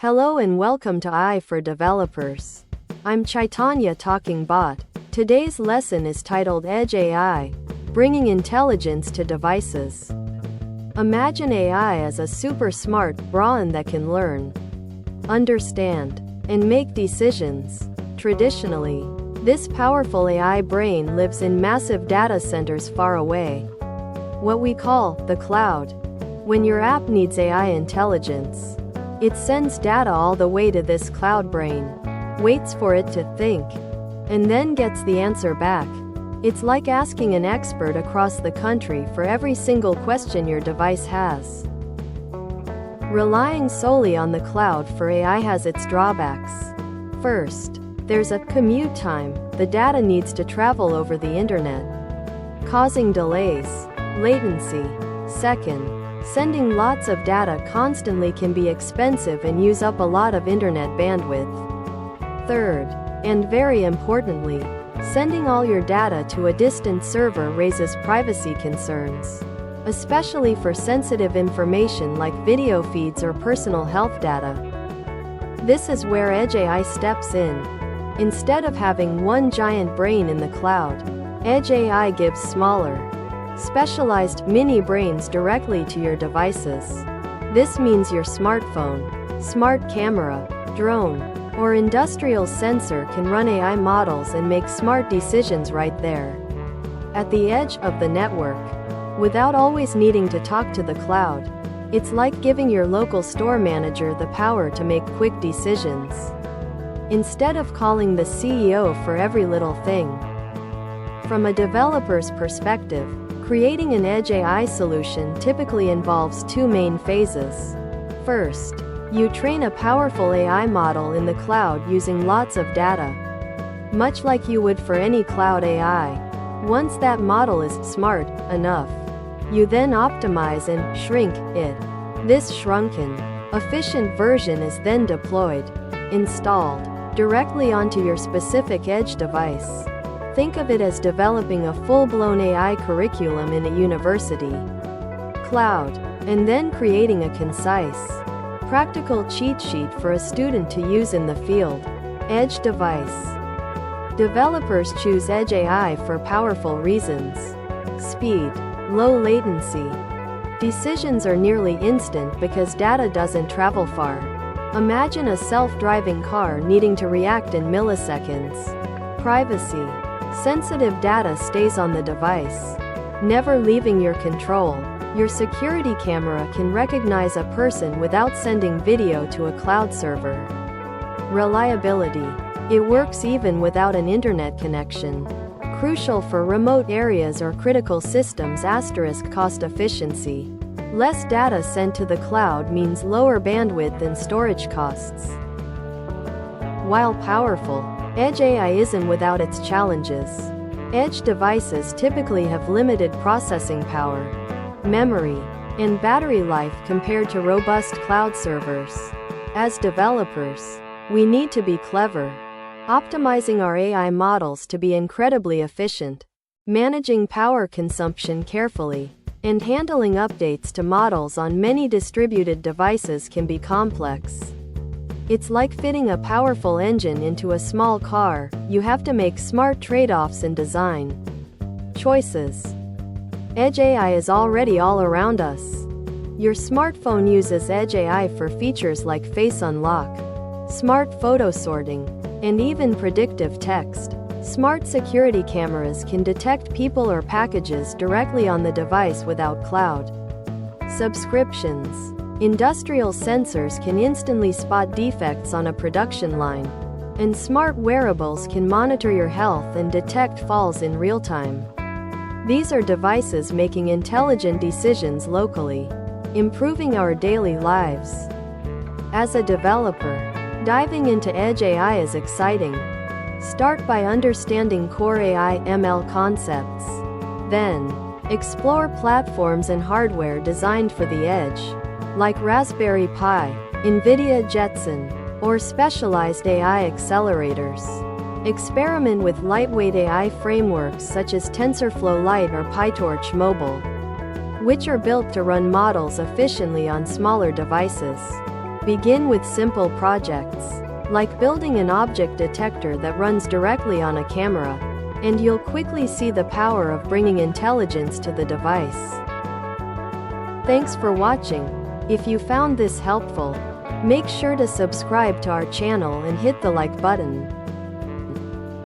Hello and welcome to AI for Developers. I'm Chaitanya Talking Bot. Today's lesson is titled Edge AI, Bringing Intelligence to Devices. Imagine AI as a super smart brain that can learn, understand, and make decisions. Traditionally, this powerful AI brain lives in massive data centers far away, what we call the cloud. When your app needs AI intelligence, it sends data all the way to this cloud brain, waits for it to think, and then gets the answer back. It's like asking an expert across the country for every single question your device has. Relying solely on the cloud for AI has its drawbacks. First, there's a commute time. The data needs to travel over the internet, causing delays, latency. Second, sending lots of data constantly can be expensive and use up a lot of internet bandwidth. Third, and very importantly, sending all your data to a distant server raises privacy concerns, especially for sensitive information like video feeds or personal health data. This is where Edge AI steps in. Instead of having one giant brain in the cloud, Edge AI gives smaller, specialized mini-brains directly to your devices. This means your smartphone, smart camera, drone, or industrial sensor can run AI models and make smart decisions right there, at the edge of the network, without always needing to talk to the cloud. It's like giving your local store manager the power to make quick decisions, instead of calling the CEO for every little thing. From a developer's perspective, creating an Edge AI solution typically involves two main phases. First, you train a powerful AI model in the cloud using lots of data, much like you would for any cloud AI. Once that model is smart enough, you then optimize and shrink it. This shrunken, efficient version is then deployed, installed, directly onto your specific Edge device. Think of it as developing a full-blown AI curriculum in a university cloud, and then creating a concise, practical cheat sheet for a student to use in the field. Edge device. Developers choose Edge AI for powerful reasons. Speed, low latency. Decisions are nearly instant because data doesn't travel far. Imagine a self-driving car needing to react in milliseconds. Privacy. Sensitive data stays on the device, never leaving your control. Your security camera can recognize a person without sending video to a cloud server. Reliability. It works even without an internet connection. Crucial for remote areas or critical systems. Cost efficiency. Less data sent to the cloud means lower bandwidth and storage costs. While powerful, Edge AI isn't without its challenges. Edge devices typically have limited processing power, memory, and battery life compared to robust cloud servers. As developers, we need to be clever, optimizing our AI models to be incredibly efficient, managing power consumption carefully, and handling updates to models on many distributed devices can be complex. It's like fitting a powerful engine into a small car. You have to make smart trade-offs in design choices. Edge AI is already all around us. Your smartphone uses Edge AI for features like face unlock, smart photo sorting, and even predictive text. Smart security cameras can detect people or packages directly on the device without cloud subscriptions. Industrial sensors can instantly spot defects on a production line, and smart wearables can monitor your health and detect falls in real time. These are devices making intelligent decisions locally, improving our daily lives. As a developer, diving into Edge AI is exciting. Start by understanding core AI ML concepts. Then, explore platforms and hardware designed for the edge, like Raspberry Pi, NVIDIA Jetson, or specialized AI accelerators. Experiment with lightweight AI frameworks such as TensorFlow Lite or PyTorch Mobile, which are built to run models efficiently on smaller devices. Begin with simple projects, like building an object detector that runs directly on a camera, and you'll quickly see the power of bringing intelligence to the device. Thanks for watching. If you found this helpful, make sure to subscribe to our channel and hit the like button.